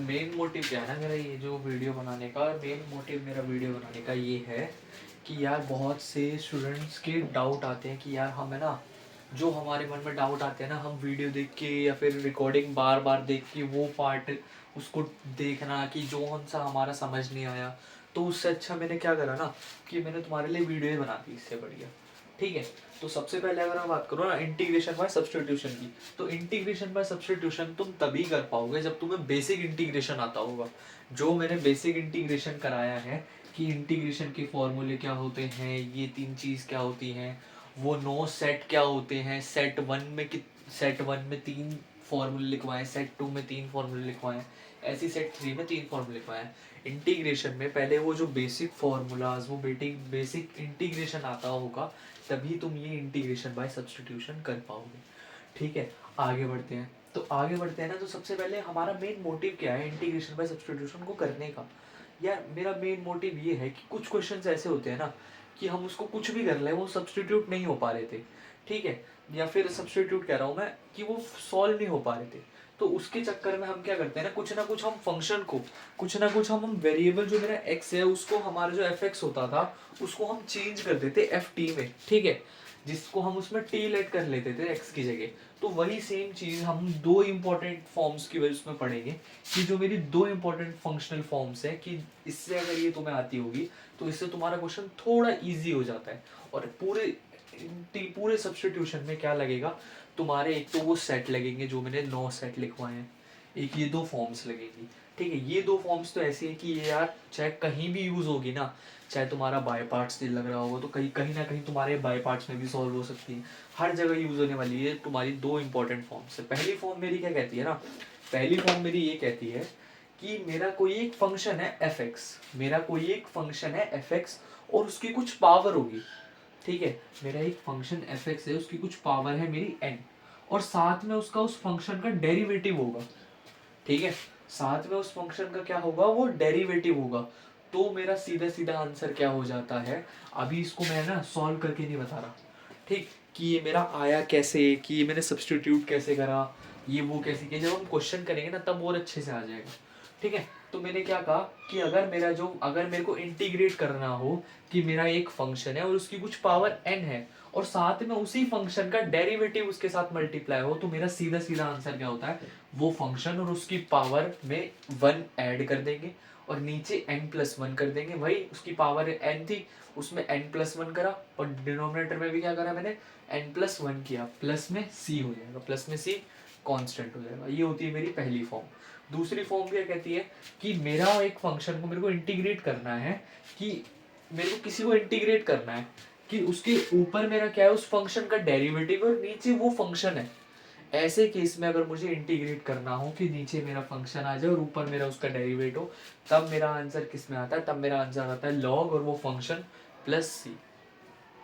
Main motive क्या है ना मेरा, ये जो वीडियो बनाने का मेन मोटिव मेरा वीडियो बनाने का ये है कि यार बहुत से स्टूडेंट्स के डाउट आते हैं कि यार हम है ना, जो हमारे मन में डाउट आते हैं ना, हम वीडियो देख के या फिर रिकॉर्डिंग बार बार देख के वो पार्ट उसको देखना कि जो सा हमारा समझ नहीं आया, तो उससे अच्छा मैंने क्या करा ना कि मैंने तुम्हारे लिए वीडियो ही बना दी इससे बढ़िया। ठीक है, तो सबसे पहले अगर मैं बात करूँ ना इंटीग्रेशन बाय सब्स्टिट्यूशन की, तो इंटीग्रेशन बाय सब्स्टिट्यूशन तुम तभी कर पाओगे जब तुम्हें बेसिक इंटीग्रेशन आता होगा। जो मैंने बेसिक इंटीग्रेशन कराया है कि इंटीग्रेशन के फॉर्मूले क्या होते हैं, ये तीन चीज़ क्या होती हैं, वो 9 सेट क्या होते हैं, सेट वन में 3 फॉर्मूले लिखवाए, सेट 2 में 3 फॉर्मूले लिखवाए, ऐसी सेट 3 में 3 फॉर्मूले लिखवाए। इंटीग्रेशन में पहले वो जो बेसिक फॉर्मूलाज, वो बेसिक इंटीग्रेशन आता होगा, तभी तुम ये इंटीग्रेशन बाय सब्स्टिट्यूशन कर पाओगे। ठीक है, आगे बढ़ते हैं। तो आगे बढ़ते हैं ना, तो सबसे पहले हमारा मेन मोटिव क्या है इंटीग्रेशन बाय सब्स्टिट्यूशन को करने का। यार मेरा मेन मोटिव ये है कि कुछ क्वेश्चंस ऐसे होते हैं ना कि हम उसको कुछ भी कर ले वो सब्स्टिट्यूट नहीं हो पा रहे थे। ठीक है, या फिर सब्स्टिट्यूट कह रहा हूँ मैं कि वो सॉल्व नहीं हो पा रहे थे, तो उसके चक्कर में हम क्या करते हैं ना कुछ हम फंक्शन को, कुछ ना कुछ हम वेरिएबल जो मेरा x है उसको, हमारा जो fx होता था उसको हम चेंज कर देते ft में। ठीक है, जिसको हम उसमें t लेट कर लेते थे x की जगह। तो वही सेम चीज हम दो इंपॉर्टेंट फॉर्म्स की वजह से पढ़ेंगे कि जो मेरी दो इंपॉर्टेंट फंक्शनल फॉर्म्स है, कि इससे अगर ये तुम्हें आती होगी तो इससे तुम्हारा क्वेश्चन थोड़ा इजी हो जाता है। और पूरे सब्स्टिट्यूशन में क्या लगेगा तुम्हारे, एक तो वो सेट लगेंगे जो मैंने 9 सेट लिखवाए हैं, एक ये दो फॉर्म्स लगेंगी। ठीक है, ये दो फॉर्म्स तो ऐसी है कि ये यार चाहे कहीं भी यूज होगी ना, चाहे तुम्हारा बाय पार्ट्स लग रहा होगा तो कहीं कहीं ना कहीं तुम्हारे बाय पार्ट्स में भी सॉल्व हो सकती है, हर जगह यूज होने वाली है तुम्हारी दो इंपॉर्टेंट फॉर्म्स है। पहली फॉर्म मेरी क्या कहती है ना, पहली फॉर्म मेरी ये कहती है कि मेरा कोई एक फंक्शन है fx, मेरा कोई एक फंक्शन है fx और उसकी कुछ पावर होगी। ठीक है, मेरा एक फंक्शन fx है, उसकी कुछ पावर है मेरी n, और साथ में उसका उस फंक्शन का डेरिवेटिव होगा। ठीक है, साथ में उस फंक्शन का क्या होगा, वो डेरिवेटिव होगा। तो मेरा सीधा सीधा आंसर क्या हो जाता है, अभी इसको मैं ना सॉल्व करके नहीं बता रहा, ठीक, कि ये मेरा आया कैसे, कि ये मैंने सब्स्टिट्यूट कैसे करा, ये वो कैसे किया, जब हम क्वेश्चन करेंगे ना तब और अच्छे से आ जाएगा। ठीक है, तो मैंने क्या कहा कि अगर मेरे को इंटीग्रेट करना हो कि मेरा एक फंक्शन है और उसकी कुछ पावर n है और साथ में उसी फंक्शन का डेरिवेटिव उसके साथ मल्टीप्लाई हो, तो मेरा सीधा सीधा आंसर क्या होता है, वो फंक्शन और उसकी पावर में 1 ऐड कर देंगे और नीचे n+1 कर देंगे। वही उसकी पावर n थी, उसमें n+1 करा और डिनोमिनेटर में भी क्या करा मैंने, n+1 किया, प्लस में c हो जाएगा, प्लस में c कांस्टेंट हो जाएगा। ये होती है मेरी पहली फॉर्म। दूसरी फॉर्म क्या कहती है कि मेरा एक फंक्शन को मेरे को इंटीग्रेट करना है, कि मेरे को किसी को इंटीग्रेट करना है कि उसके ऊपर मेरा क्या है, उस फंक्शन का डेरिवेटिव और नीचे वो फंक्शन है। ऐसे केस में अगर मुझे इंटीग्रेट करना हो कि नीचे मेरा फंक्शन आ जाए और ऊपर मेरा उसका डेरिवेटिव हो, तब मेरा आंसर किस में आता है, तब मेरा आंसर आता है लॉग और वो फंक्शन प्लस सी।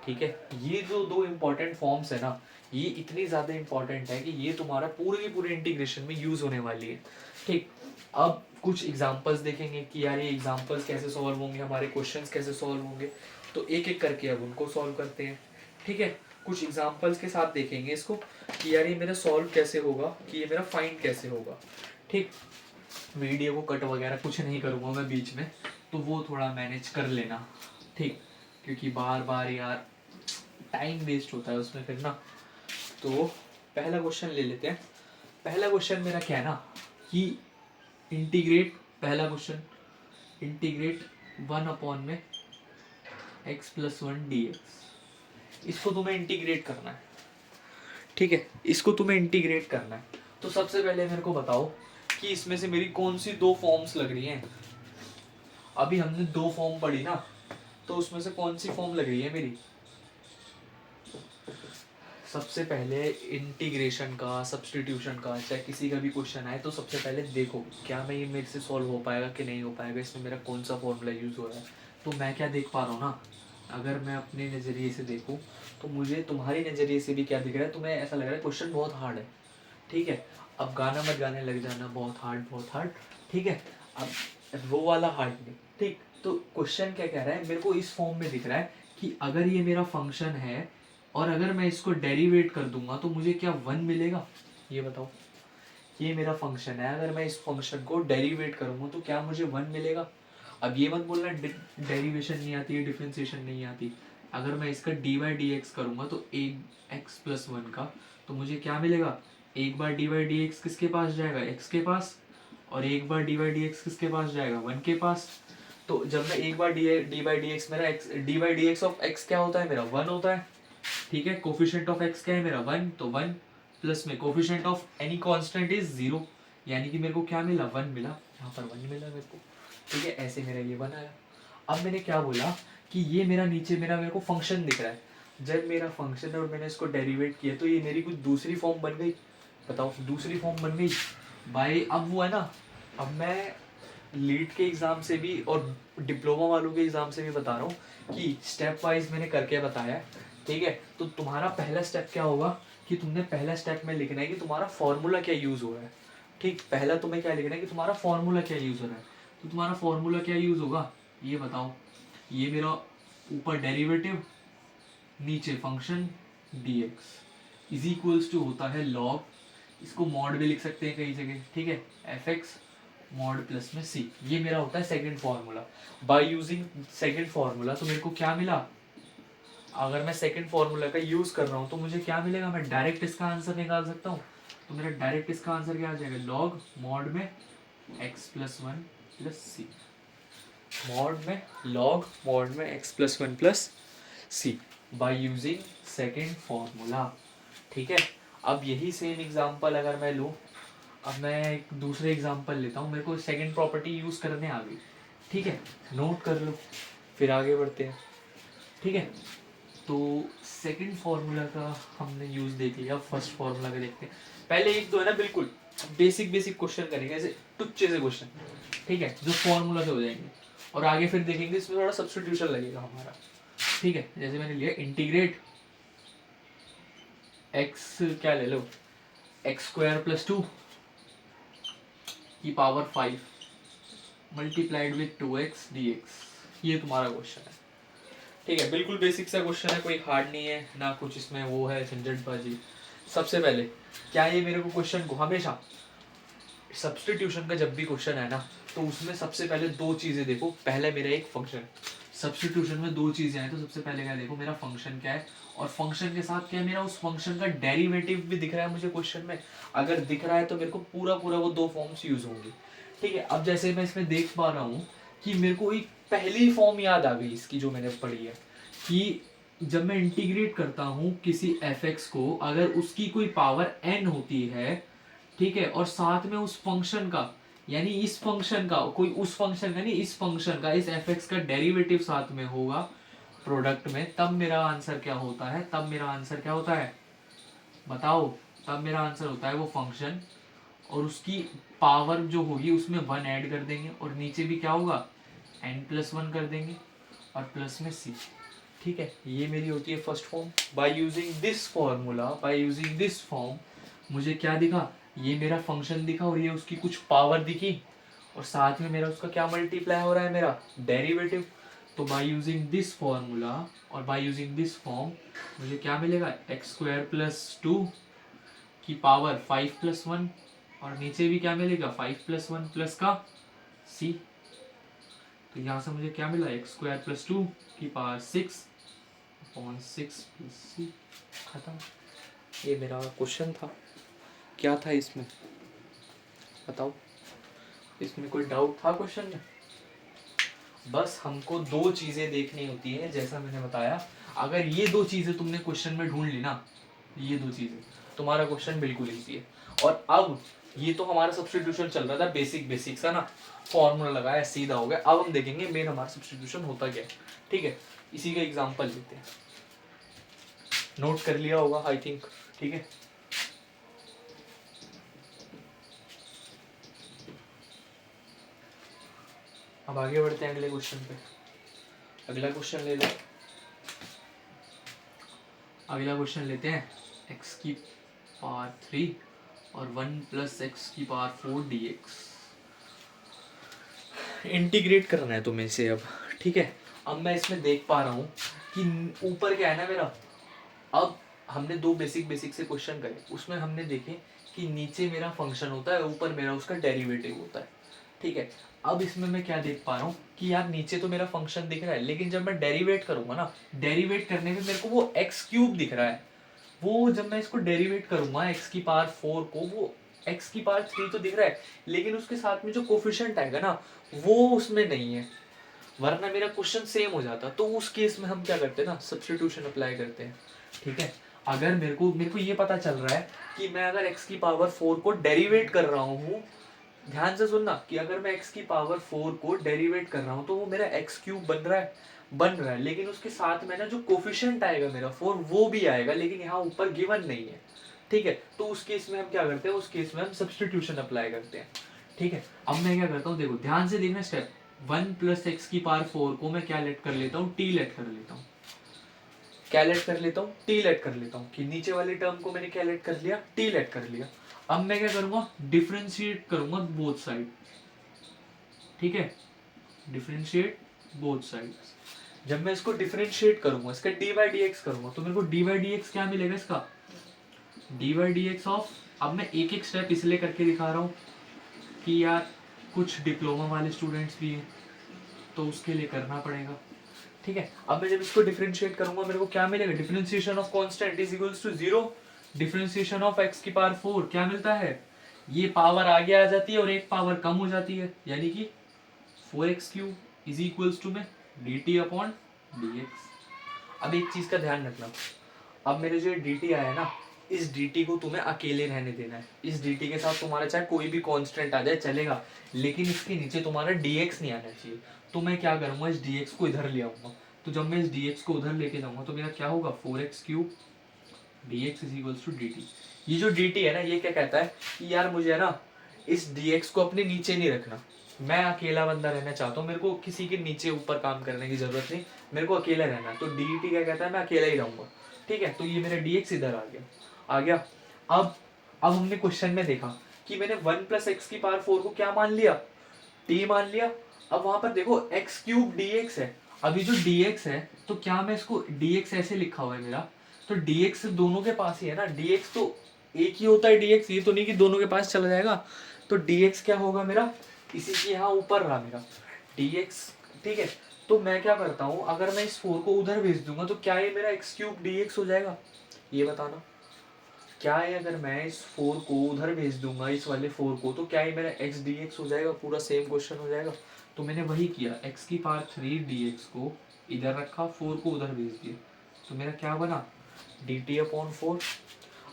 ठीक है, ये जो दो इंपॉर्टेंट फॉर्म्स है ना, ये इतनी ज्यादा इंपॉर्टेंट है कि ये तुम्हारा पूरे की पूरे इंटीग्रेशन में यूज होने वाली है। ठीक, अब कुछ एग्जांपल्स देखेंगे कि यार ये एग्जांपल्स कैसे सॉल्व होंगे, हमारे क्वेश्चंस कैसे सॉल्व होंगे, तो एक एक करके अब उनको सॉल्व करते हैं। ठीक है, कुछ एग्जांपल्स के साथ देखेंगे इसको कि यार ये मेरा सॉल्व कैसे होगा, कि ये मेरा फाइंड कैसे होगा। ठीक, वीडियो को कट वगैरह कुछ नहीं करूँगा मैं बीच में, तो वो थोड़ा मैनेज कर लेना। ठीक, क्योंकि बार बार यार टाइम वेस्ट होता है उसमें फिर ना। तो पहला क्वेश्चन ले लेते हैं। पहला क्वेश्चन मेरा क्या है ना कि इंटीग्रेट, पहला क्वेश्चन इंटीग्रेट 1 में x+1 dx, इसको तुम्हें इंटीग्रेट करना है। ठीक है, इसको तुम्हें इंटीग्रेट करना है, तो सबसे पहले मेरे को बताओ कि इसमें से मेरी कौन सी दो फॉर्म्स लग रही हैं। अभी हमने दो फॉर्म पढ़ी ना, तो उसमें से कौन सी फॉर्म लग रही है मेरी। सबसे पहले इंटीग्रेशन का, सब्स्टिट्यूशन का, चाहे किसी का भी क्वेश्चन आए तो सबसे पहले देखो क्या मैं ये मेरे से सॉल्व हो पाएगा कि नहीं हो पाएगा, इसमें मेरा कौन सा फॉर्मूला यूज हो रहा है। तो मैं क्या देख पा रहा हूँ ना, अगर मैं अपने नज़रिए से देखूँ तो मुझे तुम्हारे नज़रिए से भी क्या दिख रहा है, तुम्हें ऐसा लग रहा है क्वेश्चन बहुत हार्ड है। ठीक है, अब गाना मत गाने लग जाना बहुत हार्ड बहुत हार्ड। ठीक है, अब वो वाला हार्ड नहीं। ठीक, तो क्वेश्चन क्या कह रहा है, मेरे को इस फॉर्म में दिख रहा है कि अगर ये मेरा फंक्शन है और अगर मैं इसको डेरिवेट कर दूंगा तो मुझे क्या 1 मिलेगा, ये बताओ। ये मेरा फंक्शन है, अगर मैं इस फंक्शन को डेरिवेट करूँगा तो क्या मुझे 1 मिलेगा। अब ये मत बोलना डेरिवेशन नहीं आती है, डिफ्रेंसिएशन नहीं आती। अगर मैं इसका डी बाई डी एक्स करूँगा तो एक एक्स प्लस 1 का, तो मुझे क्या मिलेगा, एक बार डी बाई डी एक्स किसके पास जाएगा, एक्स के पास, और एक बार डी बाई डी एक्स किसके पास जाएगा, 1 के पास। तो जब मैं एक बार डी बाई डी एक्स, मेरा x D by D x of x क्या होता है मेरा, 1 होता है। ठीक है, कोफिशिएंट ऑफ एक्स क्या है मेरा, 1, तो 1 प्लस में coefficient of any constant is 0, यानी कि मेरे को क्या मिला, 1 मिला, यहाँ पर 1 मिला मेरे को। ठीक है, ऐसे मेरा ये बनाया। अब मैंने क्या बोला कि ये मेरा नीचे मेरे को फंक्शन दिख रहा है, जब मेरा फंक्शन है और मैंने इसको डेरिवेट किया तो ये मेरी कुछ दूसरी फॉर्म बन गई। बताओ, दूसरी फॉर्म बन गई भाई। अब वो है ना, अब मैं लीड के एग्ज़ाम से भी और डिप्लोमा वालों के एग्ज़ाम से भी बता रहा हूँ कि स्टेप वाइज मैंने करके बताया है। ठीक है, तो तुम्हारा पहला स्टेप क्या होगा कि तुमने पहला स्टेप में लिखना है कि तुम्हारा फॉर्मूला क्या यूज़ हो रहा है। ठीक, पहला तुम्हें क्या लिखना है कि तुम्हारा फॉर्मूला क्या यूज़ हो रहा है। तो तुम्हारा फॉर्मूला क्या यूज़ होगा, ये बताओ। ये मेरा ऊपर डेरिवेटिव, नीचे function dx is equals to होता है log, इसको मॉड भी लिख सकते हैं कई जगह। ठीक है, fx मॉड प्लस में c, ये मेरा होता है second formula. Bye using second formula तो मेरे को क्या मिला, अगर मैं सेकंड फार्मूला का यूज कर रहा हूँ तो मुझे क्या मिलेगा, मैं डायरेक्ट इसका आंसर निकाल सकता हूँ। तो मेरा डायरेक्ट इसका आंसर क्या आ जाएगा, लॉग मॉड में x plus 1 plus C, mod में लॉग मॉड में x plus 1 plus C by using second formula. ठीक है, अब यही सेम एग्जांपल अगर मैं लूँ, अब मैं एक दूसरे एग्जांपल लेता हूँ, मेरे को सेकंड प्रॉपर्टी यूज़ करने आ गई। ठीक है, नोट कर लो, फिर आगे बढ़ते हैं। ठीक है, तो सेकंड फार्मूला का हमने यूज़ देख लिया, फर्स्ट फार्मूला का देखते हैं। पहले एक तो है ना बिल्कुल बेसिक क्वेश्चन करेंगे, ऐसे टुच्चे से क्वेश्चन। ठीक है, जो फार्मूला से हो जाएंगे, और आगे फिर देखेंगे इसमें थोड़ा सब्स्टिट्यूशन लगेगा हमारा। ठीक है, जैसे मैंने लिया इंटीग्रेट एक्स, क्या ले लो, एक्स स्क्वायर प्लस 2 की power 5 multiplied with 2x dx, ये तुम्हारा क्वेश्चन है। ठीक है, बिल्कुल बेसिक सा क्वेश्चन है, कोई हार्ड नहीं है ना कुछ इसमें वो है झंझटबाजी। सबसे पहले क्या ये मेरे को क्वेश्चन को हमेशा सब्स्टिट्यूशन का जब भी क्वेश्चन है ना, तो उसमें सबसे पहले दो चीज़ें देखो। पहले मेरा एक फंक्शन, सब्स्टिट्यूशन में दो चीज़ें हैं, तो सबसे पहले क्या देखो, मेरा फंक्शन क्या है, और फंक्शन के साथ क्या है, मेरा उस फंक्शन का डेरिवेटिव भी दिख रहा है मुझे क्वेश्चन में। अगर दिख रहा है तो मेरे को पूरा वो दो फॉर्म्स यूज होंगे। ठीक है, अब जैसे मैं इसमें देख पा रहा हूँ कि मेरे को एक पहली फॉर्म याद आ गई इसकी जो मैंने पढ़ी है, कि जब मैं इंटीग्रेट करता हूँ किसी fx को, अगर उसकी कोई पावर n होती है, ठीक है, और साथ में उस फंक्शन का, यानी इस फंक्शन का कोई उस फंक्शन का नहीं, इस फंक्शन का, इस fx का डेरिवेटिव साथ में होगा प्रोडक्ट में, तब मेरा आंसर क्या होता है, तब मेरा आंसर क्या होता है बताओ। तब मेरा आंसर होता है वो फंक्शन, और उसकी पावर जो होगी उसमें 1 ऐड कर देंगे, और नीचे भी क्या होगा, n+1 कर देंगे, और प्लस में c। ठीक है, ये मेरी होती है first form. By using this formula, by using this form, मुझे क्या दिखा, ये मेरा फंक्शन दिखा, और ये उसकी कुछ पावर दिखी, और साथ में मेरा उसका क्या मल्टीप्लाई हो रहा है, मेरा डेरिवेटिव। तो बाय यूजिंग दिस फॉर्मूला और बाय यूजिंग दिस फॉर्म मुझे क्या मिलेगा, x² + 2 की पावर 5+1, और नीचे भी क्या मिलेगा, 5+1 प्लस का c। तो यहाँ से मुझे क्या मिला, x² + 2 की पावर 6/6 + c, खत्म। ये मेरा क्वेश्चन था। क्या था इसमें बताओ, इसमें कोई डाउट था क्वेश्चन में? बस हमको दो चीज़ें देखनी होती है, जैसा मैंने बताया। अगर ये दो चीज़ें तुमने क्वेश्चन में ढूंढ ली ना, ये दो चीज़ें, तुम्हारा क्वेश्चन बिल्कुल ईजी है। और अब ये तो हमारा सब्स्टिट्यूशन चल रहा था, बेसिक सा ना, फॉर्मूला लगाया सीधा हो गया। अब हम देखेंगे मेन हमारा सब्स्टिट्यूशन होता क्या है। ठीक है, इसी का एग्जाम्पल लेते हैं। नोट कर लिया होगा आई थिंक। ठीक है, अब आगे बढ़ते हैं अगले क्वेश्चन पे। अगला क्वेश्चन ले लो, अगला क्वेश्चन लेते हैं, x की पावर 3 और 1 + x की पावर 4 dx। इंटीग्रेट करना है तुम्हें इसे अब। ठीक है, अब मैं इसमें देख पा रहा हूँ कि ऊपर क्या है ना मेरा, अब हमने दो बेसिक से क्वेश्चन करे, उसमें हमने देखे कि नीचे मेरा फंक्शन होता है, ऊपर मेरा उसका डेरिवेटिव होता है, ठीक है। अब इसमें मैं क्या देख पा रहा हूँ कि यार नीचे तो मेरा फंक्शन दिख रहा है, लेकिन जब मैं डेरिवेट करूंगा ना, डेरिवेट करने में मेरे को वो एक्स क्यूब दिख रहा है। वो जब मैं इसको डेरिवेट करूंगा एक्स की पावर 4 को, वो एक्स की पावर 3 तो दिख रहा है, लेकिन उसके साथ में जो कोफिशिएंट आएगा ना वो उसमें नहीं है, वरना मेरा क्वेश्चन सेम हो जाता। तो उस केस में हम क्या करते हैं ना, सब्स्टिट्यूशन अप्लाई करते हैं, ठीक है। अगर मेरे को ये पता चल रहा है कि मैं अगर x की पावर 4 को डेरिवेट कर रहा हूँ, ध्यान से सुनना, कि अगर मैं x की पावर 4 को डेरिवेट कर रहा हूँ तो वो मेरा x क्यूब बन रहा है, लेकिन उसके साथ में ना जो कोफिशिएंट आएगा मेरा 4 वो भी आएगा, लेकिन यहाँ ऊपर गिवन नहीं है, ठीक है। तो उस केस में हम क्या करते हैं, उस केस में हम सब्स्टिट्यूशन अप्लाई करते हैं, ठीक है। अब मैं क्या करता हूँ, देखो ध्यान से देखना स्टेप, 1 प्लस एक्स की पावर 4 को मैं क्या लेट कर लेता हूँ, टी लेट कर लेता हूँ, क्या लेट कर लेता हूँ, टी लेट कर लेता हूँ, कि नीचे वाली टर्म को मैंने क्या लेट कर लिया, टी लेट कर लिया। अब मैं क्या करूंगा, डिफरेंशिएट करूंगा बोथ साइड, ठीक है, डिफरेंशिएट बोथ साइड्स। जब मैं इसको डिफरेंशिएट करूंगा, इसका डी बाई डी एक्स करूंगा, तो मेरे को डी बाई डी एक्स क्या मिलेगा, इसका D by D x of, अब मैं एक एक स्टेप इसलिए करके दिखा रहा हूँ कि यार कुछ डिप्लोमा वाले स्टूडेंट्स भी हैं तो उसके लिए करना पड़ेगा, ठीक है। अब मैं जब इसको डिफरेंशिएट करूंगा मेरे को क्या मिलेगा, differentiation of constant is equals to 0, differentiation of X की पावर 4 क्या मिलता है, ये पावर आगे आ जाती है और एक पावर कम हो जाती है, यानी कि 4x cube is equals to में dt अपॉन dx। अब एक चीज का ध्यान रखना, अब मेरे जो dt आया ना, इस dt को तुम्हें अकेले रहने देना है, इस dt के साथ तुम्हारा चाहे कोई भी कांस्टेंट आ जाए चलेगा, लेकिन इसके नीचे तुम्हारा dx नहीं आना चाहिए। तो मैं क्या करूंगा, इस dx को इधर ले आऊंगा, तो जब मैं इस dx को उधर लेके जाऊंगा तो मेरा क्या होगा, 4x cube dx is equals to dt। ये जो dt है ना, ये क्या कहता है कि यार मुझे है ना इस dx को अपने नीचे नहीं रखना, मैं अकेला बंदा रहना चाहता हूँ, मेरे को किसी के नीचे ऊपर काम करने की जरूरत नहीं, मेरे को अकेला रहना है। तो dt क्या कहता है, मैं अकेला ही रहूंगा, ठीक है। तो ये मेरा dx इधर आ गया। अब हमने क्वेश्चन में देखा कि मैंने 1 प्लस एक्स की पावर 4 को क्या मान लिया, t मान लिया। अब वहां पर देखो एक्स क्यूब dx है, अभी जो dx है तो क्या मैं इसको dx ऐसे लिखा हुआ है मेरा, तो dx दोनों के पास ही है ना, dx तो एक ही होता है dx, ये तो नहीं कि दोनों के पास चला जाएगा। तो dx क्या होगा मेरा, इसी के यहाँ ऊपर रहा मेरा dx, ठीक है। तो मैं क्या करता हूँ, अगर मैं इस 4 को उधर भेज दूंगा तो क्या ये मेरा एक्स क्यूब dx हो जाएगा, ये बताना। क्या है, अगर मैं इस 4 को उधर भेज दूंगा, इस वाले 4 को, तो क्या ये मेरा x dx हो जाएगा, पूरा सेम क्वेश्चन हो जाएगा। तो मैंने वही किया, x की पावर 3 dx को इधर रखा, 4 को उधर भेज दिया, तो मेरा क्या बना, dt अपॉन 4।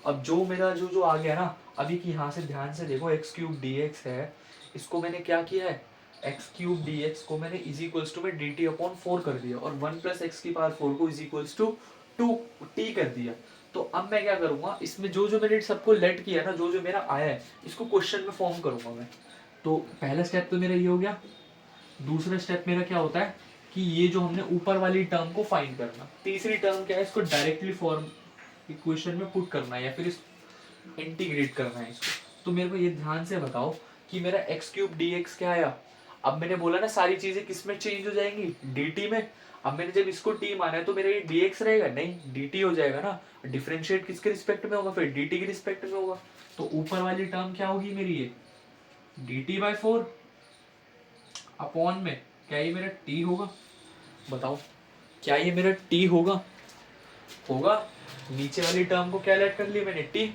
अब जो मेरा जो आ गया ना, अभी की यहाँ से ध्यान से देखो, एक्स क्यूब dx है, इसको मैंने क्या किया है, एक्स क्यूब dx को मैंने इज इक्वल्स टू में dt अपॉन 4 कर दिया, और 1 प्लस एक्स की पावर 4 को इज इक्वल्स टू 2t कर दिया। तो अब मैं क्या करूंगा, इसमें जो मैंने सबको लेट किया ना, जो मेरा आया है, इसको क्वेश्चन में फॉर्म करूंगा मैं। तो पहला स्टेप तो मेरा ये हो गया। दूसरा स्टेप मेरा क्या होता है कि ये जो हमने ऊपर वाली टर्म को फाइंड करना, तीसरी टर्म क्या है, इसको डायरेक्टली फॉर्म इक्वेशन में पुट करना है या फिर इस इंटीग्रेट करना है इसको। तो मेरे को ये ध्यान से बताओ कि मेरा एक्स क्यूब डी एक्स क्या आया। अब मैंने बोला ना सारी चीजें किस में चेंज हो जाएंगी, डी में। अब मैंने जब इसको t माना है तो मेरा ये dx रहेगा, नहीं dt हो जाएगा ना। डिफरेंशिएट किसके रिस्पेक्ट में होगा, फिर dt के रिस्पेक्ट में होगा। तो ऊपर वाली टर्म क्या होगी मेरी, ये dt/4 अपॉन में क्या ये मेरा t होगा, बताओ क्या ये मेरा t होगा, होगा। नीचे वाली टर्म को क्या लेट कर लिया मैंने, t।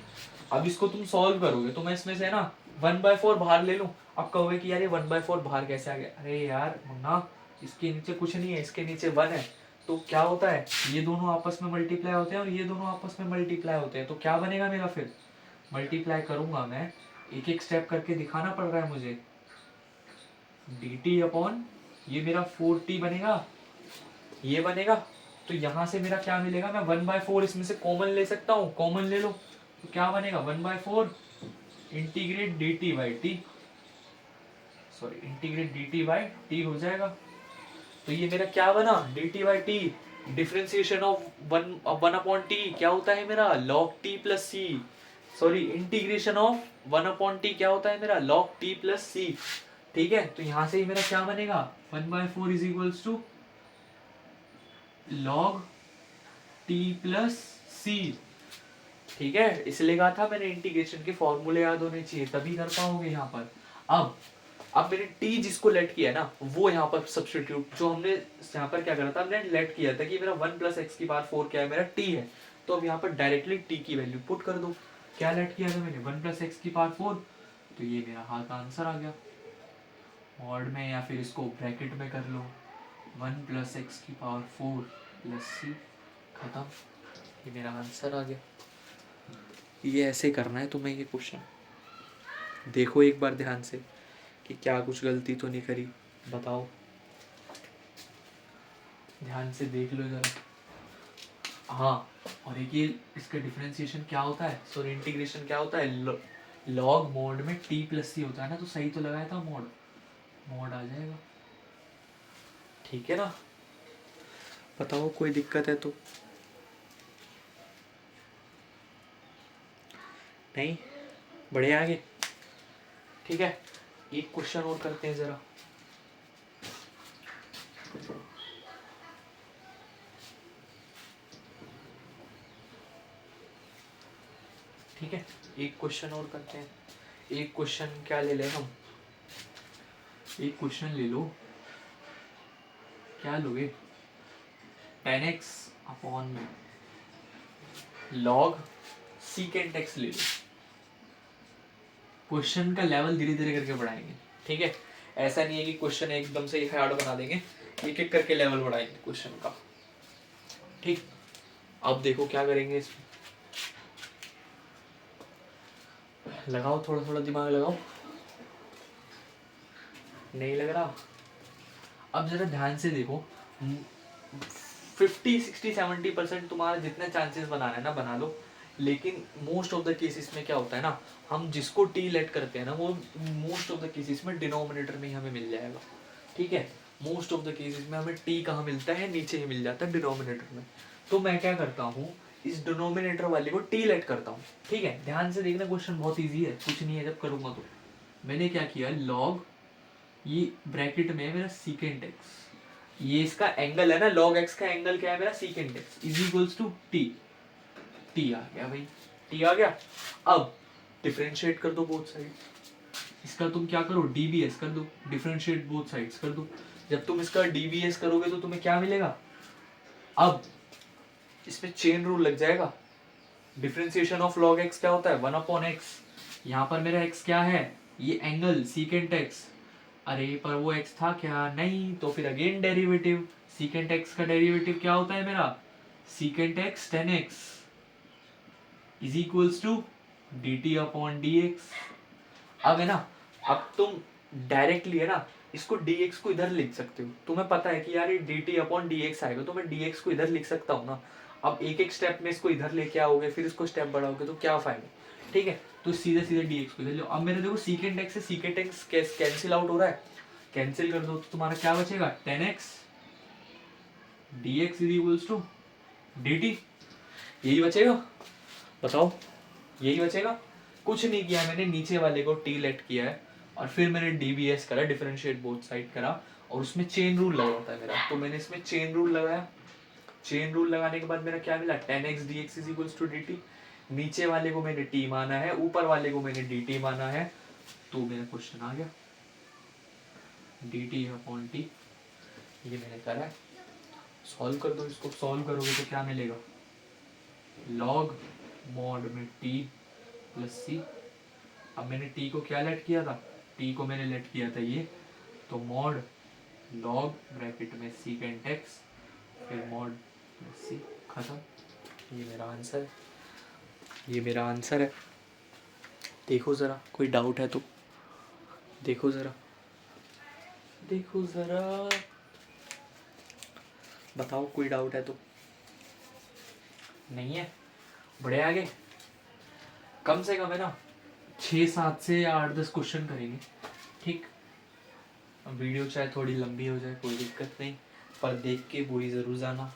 अब इसको तुम सॉल्व करोगे तो मैं इसमें से ना 1/4 बाहर ले लूं। अब कहोगे कि यार ये 1/4 बाहर कैसे आ गया, अरे यार मुन्ना इसके नीचे कुछ नहीं है, इसके नीचे 1 है। तो क्या होता है, ये दोनों आपस में मल्टीप्लाई होते हैं और ये दोनों आपस में मल्टीप्लाई होते हैं, तो क्या बनेगा मेरा, फिर मल्टीप्लाई करूंगा मैं, एक एक स्टेप करके दिखाना पड़ रहा है मुझे। dt अपॉन ये मेरा 4t बनेगा, ये बनेगा। तो यहां से मेरा क्या मिलेगा, मैं 1/4 इसमें से कॉमन ले सकता हूँ, कॉमन ले लो तो क्या बनेगा, 1/4 integrate dt/t, sorry integrate dt/t हो जाएगा। तो ये मेरा क्या बना, dt/t, डिफरेंशिएशन ऑफ 1/t क्या होता है मेरा, log t प्लस c, sorry integration of 1/t क्या होता है मेरा, log t प्लस c, ठीक है। तो यहां से ही मेरा क्या बनेगा, 1/4 is equals to log t प्लस c, ठीक है, इसलिए कहा था मैंने इंटीग्रेशन के फॉर्मूले याद होने चाहिए, तभी कर पाओगे यहाँ पर। अब मैंने टी जिसको लेट किया ना, वो यहाँ पर सब्सटीट्यूट, जो हमने यहाँ पर क्या करा था, हमने लेट किया था कि मेरा 1 + x⁴ क्या है, मेरा टी है। तो अब यहाँ पर डायरेक्टली टी की वैल्यू पुट कर दो। क्या लेट किया था मैंने, 1 + x⁴, तो ये मेरा हाथ का आंसर आ गया। मॉड में या फिर इसको ब्रैकेट में कर लो, 1 + x⁴ + c, खत्म। ये मेरा आंसर आ गया। ये ऐसे करना है तुम्हें ये क्वेश्चन। देखो एक बार ध्यान से कि क्या कुछ गलती तो नहीं करी, बताओ, ध्यान से देख लो जरा। हाँ, और एक ये इसका डिफरेंशिएशन क्या होता है, सॉरी इंटीग्रेशन क्या होता है, लॉग मोड में t + c होता है ना, तो सही तो लगाया था, मोड आ जाएगा। ठीक है ना, बताओ कोई दिक्कत है तो। नहीं, बढ़े आगे। ठीक है, एक क्वेश्चन और करते हैं जरा। ठीक है, एक क्वेश्चन और करते हैं। एक क्वेश्चन क्या ले लें हम, एक क्वेश्चन ले लो, क्या लोगे, 10x log secant x ले लो। क्वेश्चन का लेवल धीरे धीरे करके बढ़ाएंगे, ठीक है, ऐसा नहीं है कि क्वेश्चन एकदम से हार्ड बना देंगे, एक एक करके लेवल बढ़ाएंगे क्वेश्चन का। ठीक, अब देखो क्या करेंगे इसमें, लगाओ थोड़ा थोड़ा दिमाग लगाओ, नहीं लग रहा। अब जरा ध्यान से देखो, 50, 60, 70% तुम्हारा जितने चांसेस बनाना है ना बना लो, लेकिन मोस्ट ऑफ द केसेस में क्या होता है ना, हम जिसको टी लेट करते हैं ना, वो मोस्ट ऑफ द केसेस में डिनोमिनेटर में ही हमें मिल जाएगा। ठीक है, मोस्ट ऑफ द केसेस में हमें टी कहाँ मिलता है, नीचे ही मिल जाता है डिनोमिनेटर में। तो मैं क्या करता हूँ, इस डिनोमिनेटर वाले को टी लेट करता हूँ। ठीक है, ध्यान से देखना, क्वेश्चन बहुत ईजी है, कुछ नहीं है जब करूँगा तो। मैंने क्या किया, लॉग, ये ब्रैकेट में मेरा सीकेंट एक्स, ये इसका एंगल है ना, log x का एंगल क्या है मेरा, secant x is equals to T. T आ गया भाई, टी आ गया। अब डिफरेंशिएट कर दो बोथ साइड, इसका तुम क्या करो, dbs कर दो, डिफरेंशिएट बोथ साइड्स कर दो। जब तुम इसका dbs करोगे तो तुम्हें क्या मिलेगा, अब इसमें चेन रूल लग जाएगा। डिफरेंशिएशन ऑफ log x क्या होता है, 1/x। यहाँ पर मेरा x क्या है, ये एंगल सीकेंट x, अरे पर वो x था क्या, नहीं, तो फिर अगेन डेरिवेटिव, सीकेंट x का डेरिवेटिव क्या होता है मेरा, secant x 10x is equals to dt/dx। अब है ना, अब तुम डायरेक्टली है ना, इसको dx को इधर लिख सकते हो, तुम्हें पता है कि यार ये dt/dx आएगा, तो मैं dx को इधर लिख सकता हूँ ना। अब एक एक स्टेप में इसको इधर लेके आओगे, फिर इसको स्टेप बढ़ाओगे तो क्या फायदा। ठीक है, तो सीधे सीधे dx को इधर लो। अब मेरे देखो सीकेंट x से सीकेंट x कैंसिल आउट हो रहा है, कैंसिल कर दो तो तुम्हारा क्या बचेगा, 10x dx is equals to dt, यही बचेगा, बताओ, यही बचेगा। कुछ नहीं किया मैंने, नीचे वाले को टी लेट किया है, और फिर मैंने dbs करा, डिफरेंशिएट बोथ साइड करा, और उसमें चेन रूल लगा होता है मेरा, तो मैंने इसमें चेन रूल लगाया। चेन रूल लगाने के बाद मेरा क्या मिला, 10x dx is equals to dt। नीचे वाले को मैंने t माना है, ऊपर वाले को मैंने dt माना है, तो मेरा क्वेश्चन आ गया, dt/t, ये मैंने करा है। सॉल्व कर दो इसको, सॉल्व करोगे तो क्या मिलेगा, log मॉड में t + c। अब मैंने t को क्या लेट किया था, t को मैंने लेट किया था ये, तो मॉड log ब्रैकेट में सीकेंट x, फिर मॉड + c, खत्म। ये मेरा आंसर है, ये मेरा आंसर है। देखो ज़रा कोई डाउट है तो, देखो ज़रा, देखो ज़रा, बताओ कोई डाउट है तो। नहीं है, बढ़े आगे। कम से कम है ना 6-7 से या 8-10 क्वेश्चन करेंगे। ठीक, वीडियो चाहे थोड़ी लंबी हो जाए कोई दिक्कत नहीं, पर देख के पूरी ज़रूर जाना।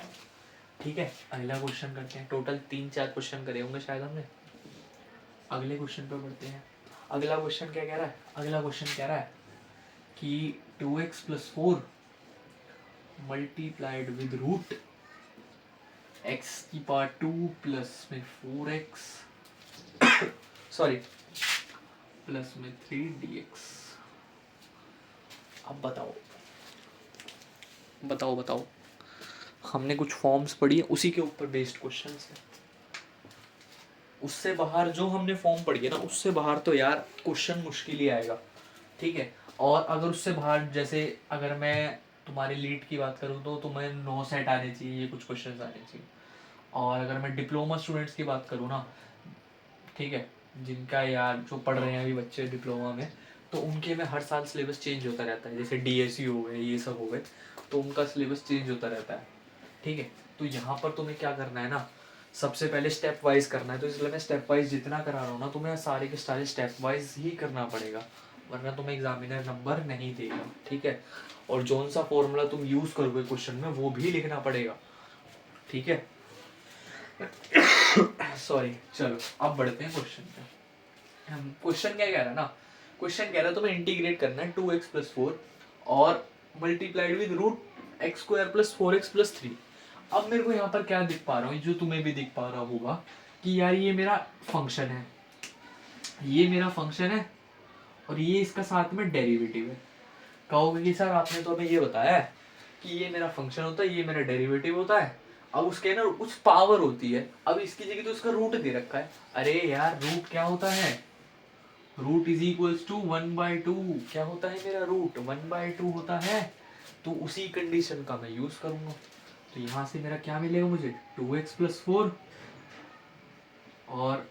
ठीक है, अगला क्वेश्चन करते हैं। टोटल 3-4 क्वेश्चन करे होंगे शायद हमने। अगले क्वेश्चन पे बढ़ते हैं। अगला क्वेश्चन क्या कह रहा है, अगला क्वेश्चन कह रहा है कि 2x + 4 multiplied with root x⁴ plus में 4x सॉरी, प्लस में 3dx। अब बताओ, हमने कुछ फॉर्म्स पढ़ी है, उसी के ऊपर बेस्ड क्वेश्चन है। उससे बाहर जो हमने फॉर्म पढ़ी है ना, उससे बाहर तो यार क्वेश्चन मुश्किल ही आएगा, ठीक है। और अगर उससे बाहर, जैसे अगर मैं तुम्हारी लीड की बात करूँ तो तुम्हें 9 सेट आने चाहिए, ये कुछ क्वेश्चन आने चाहिए। और अगर मैं डिप्लोमा स्टूडेंट्स की बात करूँ ना, ठीक है, जिनका यार जो पढ़ रहे हैं अभी बच्चे डिप्लोमा में, तो उनके में हर साल सिलेबस चेंज होता रहता है। जैसे DSU हो गए, ये सब हो गए, तो उनका सिलेबस चेंज होता रहता है, ठीक है। तो यहाँ पर तुम्हें क्या करना है ना, सबसे पहले स्टेप वाइज करना है। तो इसलिए मैं स्टेप वाइज जितना करा रहा हूँ ना, तुम्हें सारे के सारे स्टेप वाइज ही करना पड़ेगा, वरना तुम्हें एग्जामिनर नंबर नहीं देगा, ठीक है। और जौन सा फॉर्मूला तुम यूज करोगे क्वेश्चन में, वो भी लिखना पड़ेगा, ठीक है। सॉरी, चलो अब बढ़ते हैं क्वेश्चन पे। हम क्वेश्चन क्या कह रहा है ना, क्वेश्चन कह रहा है तुम्हें इंटीग्रेट करना है 2x+4 और मल्टीप्लाइड विद √x² + 4x+3। अब मेरे को यहाँ पर क्या दिख पा रहा हूँ, जो तुम्हें भी दिख पा रहा होगा कि यार ये मेरा फंक्शन है, ये मेरा फंक्शन है, और ये इसका साथ में डेरिवेटिव है। कहोगे कि सर आपने तो हमें ये बताया है कि ये मेरा फंक्शन होता है, ये मेरा डेरिवेटिव होता है, अब उसके ना कुछ पावर होती है, अब इसकी जगह तो उसका रूट दे रखा है। अरे यार रूट क्या होता है, रूट इज इक्वल्स टू 1/2। क्या होता है मेरा रूट, 1/2 होता है। तो उसी कंडीशन का मैं यूज करूंगा। तो यहाँ से मेरा क्या मिलेगा मुझे, 2x+4 और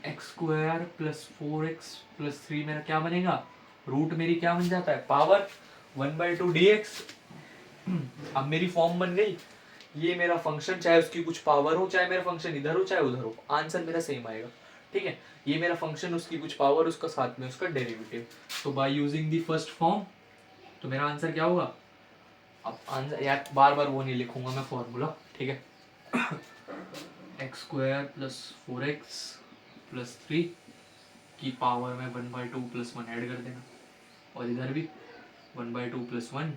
x² + 4x+3 मेरा क्या बनेगा, रूट मेरी क्या बन जाता है, पावर 1/2 dx। अब मेरी फॉर्म बन गई, ये मेरा फंक्शन, चाहे उसकी कुछ पावर हो, चाहे मेरा फंक्शन इधर हो चाहे उधर हो, आंसर मेरा सेम आएगा, ठीक है। ये मेरा फंक्शन, उसकी कुछ पावर, उसका साथ में उसका डेरिवेटिव। तो by using the first form, तो मेरा आंसर क्या होगा। अब आंसर यार बार बार वो नहीं लिखूंगा मैं फॉर्मूला, ठीक है। x² + 4x+3 की पावर में 1/2 + 1 ऐड कर देना, और इधर भी 1/2 + 1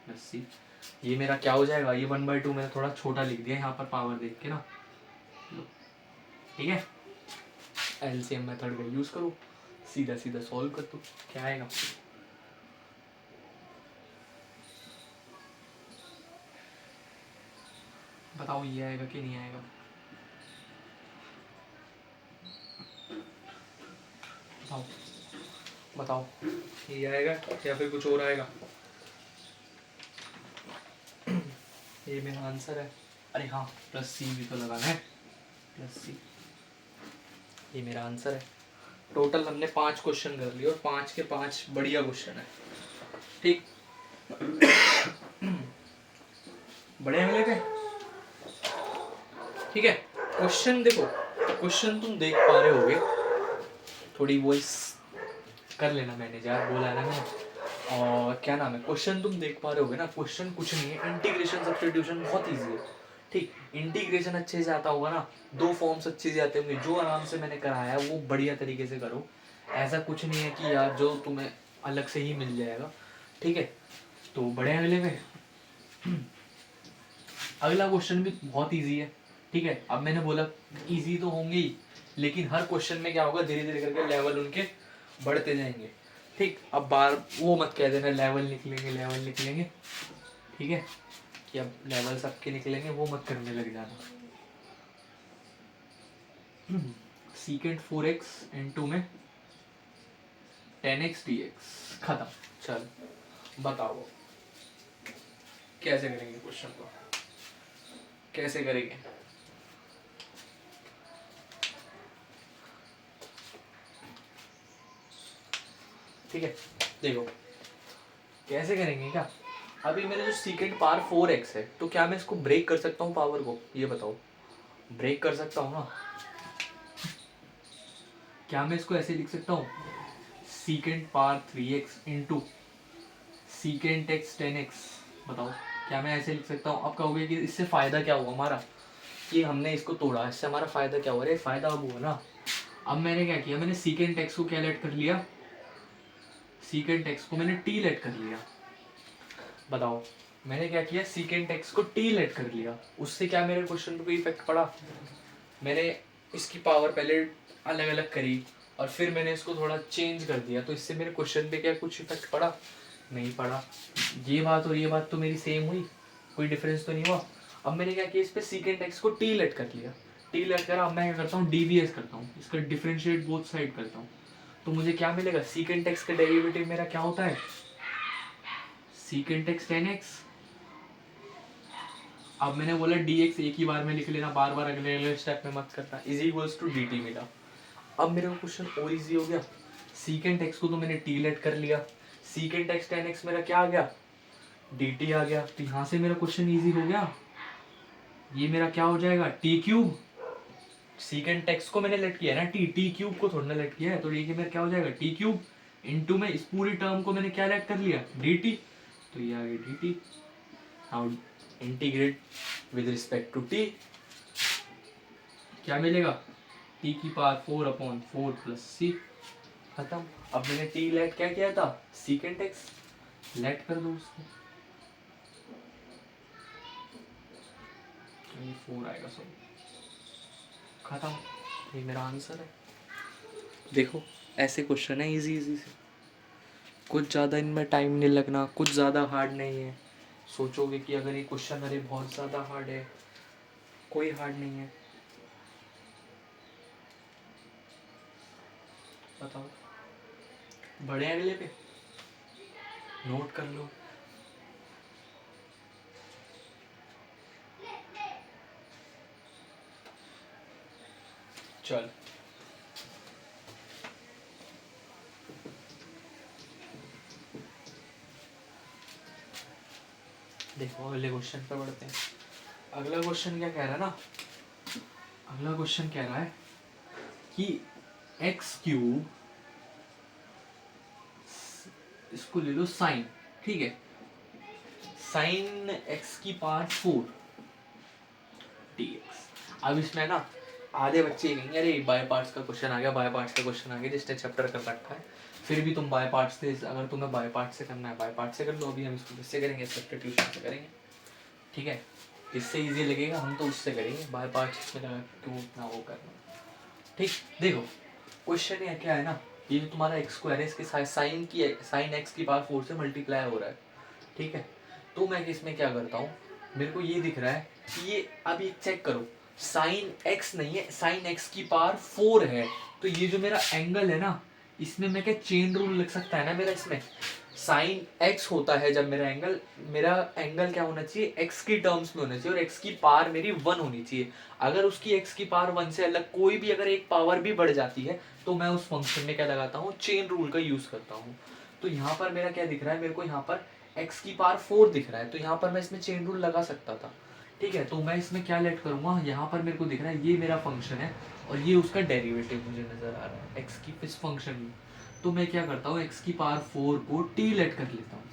+ c। ये मेरा क्या हो जाएगा, ये 1/2 मैंने थोड़ा छोटा लिख दिया यहाँ पर पावर देख के ना, ठीक है। एलसीएम मेथड का यूज करो, सीधा सीधा सॉल्व कर दो, क्या आएगा। बताओ ये आएगा कि नहीं आएगा, बताओ बताओ, ये आएगा या फिर कुछ और आएगा। ये मेरा आंसर है। अरे हाँ, +c भी तो लगाना है, +c। ये मेरा आंसर है। टोटल हमने 5 क्वेश्चन कर लिए और 5 के 5 बढ़िया क्वेश्चन है, ठीक। बढ़िया मिले थे, ठीक है। क्वेश्चन देखो, क्वेश्चन तुम देख पा रहे होगे, थोड़ी वॉइस कर लेना, मैंने यार बोला है ना मैंने। और क्या नाम है, क्वेश्चन तुम देख पा रहे होगे ना, क्वेश्चन कुछ नहीं है, इंटीग्रेशन सब्स्टिट्यूशन बहुत इजी है, ठीक। इंटीग्रेशन अच्छे से आता होगा ना, 2 फॉर्म्स अच्छे से आते होंगे, जो आराम से मैंने कराया वो बढ़िया तरीके से करो। ऐसा कुछ नहीं है कि यार जो तुम्हें अलग से ही मिल जाएगा, ठीक है। तो बढ़िया मिलेंगे। अगला क्वेश्चन भी बहुत इजी है, ठीक है। अब मैंने बोला इजी तो होंगे ही, लेकिन हर क्वेश्चन में क्या होगा, धीरे धीरे करके लेवल उनके बढ़ते जाएंगे, ठीक। अब बार वो मत कह देना लेवल निकलेंगे, ठीक है, कि अब लेवल सबके निकलेंगे, वो मत करने लग जाना। सीकेंट 4x × में 10x dx, खत्म। चल बताओ कैसे करेंगे क्वेश्चन को, कैसे करेंगे। ठीक है, देखो कैसे करेंगे क्या। अभी मेरे जो सीकेंट पावर 4x है, तो क्या मैं इसको ब्रेक कर सकता हूँ पावर को, ये बताओ। ब्रेक कर सकता हूँ ना, क्या मैं इसको ऐसे लिख सकता हूँ, secant power 3x × secant x 10x। बताओ क्या मैं ऐसे लिख सकता हूँ। अब कहोगे कि इससे फायदा क्या हुआ हमारा, कि हमने इसको तोड़ा, इससे हमारा फायदा क्या हुआ। अरे फायदा अब हुआ ना, अब मैंने क्या किया, मैंने सीकेंट x को क्या लेट कर लिया, सीकेंट x को मैंने t लेट कर लिया। बताओ मैंने क्या किया, सीकेंट x को t लेट कर लिया, उससे क्या मेरे क्वेश्चन पे कोई इफेक्ट पड़ा। मैंने इसकी पावर पहले अलग अलग करी और फिर मैंने इसको थोड़ा चेंज कर दिया, तो इससे मेरे क्वेश्चन पे क्या कुछ इफेक्ट पड़ा? नहीं पड़ा। ये बात और ये बात तो मेरी सेम हुई, कोई डिफरेंस तो नहीं हुआ। अब मैंने क्या किया, इस पे सीकेंट एक्स को टी लेट कर लिया, टी लेट करा। अब मैं क्या करता हूँ, डीवीएस करता हूँ, इसका डिफरेंशिएट बोथ साइड करता हूँ। तो मुझे क्या मिलेगा, सीकेंट एक्स का डेरिवेटिव मेरा क्या होता है, सीकेंट एक्स टेन एक्स। अब मैंने बोला डी एक्स एक ही बार में लिख लेना, बार बार अगले अगले स्टेप में मत करना, is equals to D T मिला। अब मेरे को क्वेश्चन और इजी हो गया, सीकेंट एक्स को तो मैंने टी लेट कर लिया, सीकेंट एक्स टेन एक्स मेरा क्या आ गया, डी टी आ गया। तो यहाँ से मेरा क्वेश्चन इजी हो गया, ये मेरा क्या हो जाएगा, टी क्यूब। सीकेंट एक्स को मैंने लेट किया है ना, टी टी क्यूब को थोड़ा ना लेट किया है, तो ये मेरा क्या हो जाएगा, टी क्यूब इंटू में इस पूरी टर्म को मैंने क्या लेट कर लिया, डी टी। तो ये आ गया D T. Now integrate with respect to T, क्या मिलेगा, टी की पावर 4/4 प्लस सी, खत्म। अब मैंने टी लेट क्या किया था, सीकेंट एक्स, लेट कर दो उसको, तो ये 4 आएगा, सॉरी, खत्म। ये मेरा आंसर है। देखो ऐसे क्वेश्चन है इजी इजी से, कुछ ज़्यादा इनमें टाइम नहीं लगना, कुछ ज़्यादा हार्ड नहीं है। सोचोगे कि अगर ये क्वेश्चन अरे बहुत ज़्यादा हार्ड है, कोई हार्ड नहीं है। बताओ, बढ़े अगले पे, नोट कर लो। चल देखो अगले क्वेश्चन पे बढ़ते हैं। अगला क्वेश्चन क्या कह रहा है ना, अगला क्वेश्चन कह रहा है कि एक्स क्यूब, इसको ले लो साइन, ठीक है, साइन एक्स की पावर 4 dx। अब इसमें ना आधे बच्चे ये कहेंगे अरे बाय पार्ट्स का क्वेश्चन आ गया, बाय पार्ट्स का क्वेश्चन आ गया, जिसने चैप्टर कर रखा है, फिर भी तुम बाय पार्ट्स से, अगर तुम्हें बाय पार्ट्स से करना है बाय पार्ट्स से कर लो, अभी हम इसको किससे करेंगे, सब्स्टिट्यूशन से करेंगे, ठीक है, इससे इजी लगेगा हम तो उससे करेंगे, बाय पार्ट्स में क्यों इतना वो करना। ठीक, देखो क्वेश्चन ये क्या है ना, ये जो तुम्हारा एक्स स्क्वायर है, इसके साइन की, साइन एक्स की पावर 4 से मल्टीप्लाई हो रहा है, ठीक है। तो मैं इसमें क्या करता हूँ, मेरे को ये दिख रहा है कि ये, अब ये चेक करो, साइन एक्स नहीं है, साइन एक्स की पावर 4 है, तो ये जो मेरा एंगल है ना, इसमें मैं क्या चेन रूल लिख सकता है ना मेरा, इसमें साइन एक्स होता है जब मेरा एंगल क्या होना चाहिए, एक्स की टर्म्स में होना चाहिए, और एक्स की पावर मेरी 1 होनी चाहिए। अगर उसकी एक्स की पावर 1 से अलग कोई भी अगर एक पावर भी बढ़ जाती है, तो मैं उस फंक्शन में क्या लगाता हूँ, चेन रूल का यूज करता हूँ। तो यहाँ पर मेरा क्या दिख रहा है, मेरे को यहाँ पर x की पावर 4 दिख रहा है, तो यहाँ पर मैं इसमें चेन रूल लगा सकता था, ठीक है। तो मैं इसमें क्या लेट करूँगा, यहाँ पर मेरे को दिख रहा है ये मेरा फंक्शन है और ये उसका डेरिवेटिव मुझे नजर आ रहा है x की इस फंक्शन में। तो मैं क्या करता हूँ, x की पावर 4 को t लेट कर लेता हूँ,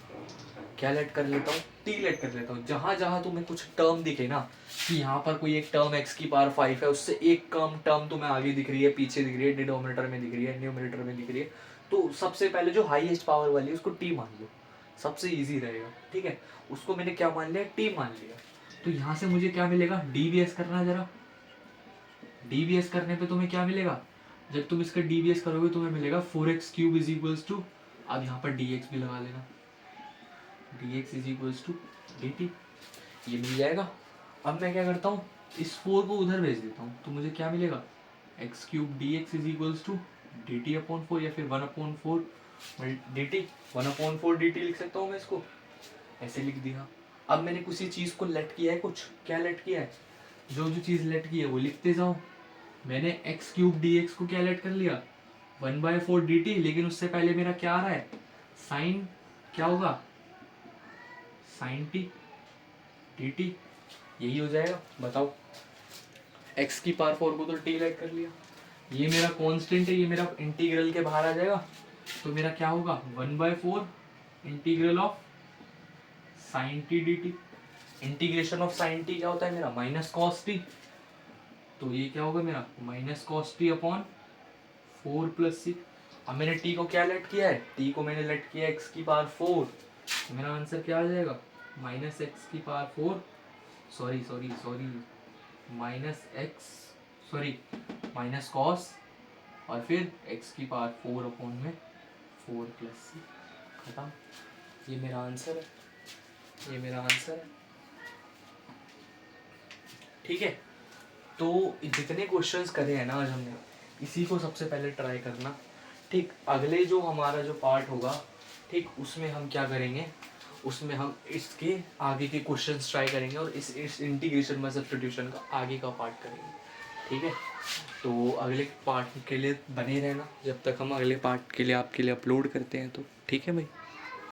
क्या लेट कर लेता हूँ, t लेट कर लेता हूँ। जहाँ जहाँ तुम्हें कुछ टर्म दिखे ना, कि यहाँ पर कोई एक टर्म x की पावर 5 है, उससे एक कम टर्म तुम्हें आगे दिख रही है, पीछे दिख रही है, डिनोमिनेटर में दिख रही है, न्यूमरेटर में दिख रही है, तो सबसे पहले जो हाईएस्ट पावर वाली है उसको t मान लो, सबसे इजी रहेगा, ठीक है। उसको मैंने क्या मान लिया, t मान लिया। तो यहाँ से मुझे क्या मिलेगा, डीवीएस करना जरा, डीवीएस करने पे तुम्हें क्या मिलेगा, जब तुम इसका डीवीएस करोगे तुम्हें मिलेगा 4x cube is equals to, अब यहाँ पर dx भी लगा लेना, dx is equals to dt, ये मिल जाएगा। अब मैं क्या करता हूँ, इस 4 को उधर भेज देता हूँ, तो मुझे क्या मिलेगा, x क्यूब dx is equals to dt/4, या फिर 1/4 dt, 1/4 dt लिख सकता हूँ मैं इसको, ऐसे लिख दिया। अब मैंने किसी चीज़ को लेट किया है, कुछ क्या लेट किया है, जो जो चीज़ लेट की है वो लिखते जाओ। मैंने x क्यूब dx को क्या लेट कर लिया, 1/4 dt, लेकिन उससे पहले मेरा क्या आ रहा है, साइन, क्या होगा, साइन टी dt, यही हो जाएगा। बताओ, x की पावर 4 को तो t लेट कर लिया, ये मेरा कांस्टेंट है, ये मेरा इंटीग्रल के बाहर आ जाएगा, तो मेरा क्या होगा, 1/4 integral of sine T D T. Integration of sine T क्या होता है मेरा, माइनस कॉस टी, तो ये क्या होगा मेरा, minus cos T upon 4 plus C. अब मैंने टी को क्या लेट किया है, टी को मैंने लेट किया एक्स की पावर 4, तो मेरा आंसर क्या आ जाएगा, माइनस एक्स की power 4, sorry sorry sorry, minus x, sorry minus cos और फिर x की पावर 4 अपॉन में 4 प्लस सी, खत्म। ये मेरा आंसर है, ये मेरा आंसर है, ठीक है। तो जितने क्वेश्चंस करे हैं ना आज हमने, इसी को सबसे पहले ट्राई करना, ठीक। अगले जो हमारा जो पार्ट होगा, ठीक, उसमें हम क्या करेंगे, उसमें हम इसके आगे के क्वेश्चंस ट्राई करेंगे और इस इंटीग्रेशन में सब्स्टिट्यूशन का आगे का पार्ट करेंगे, ठीक है। तो अगले पार्ट के लिए बने रहना, जब तक हम अगले पार्ट के लिए आपके लिए अपलोड करते हैं, तो ठीक है भाई।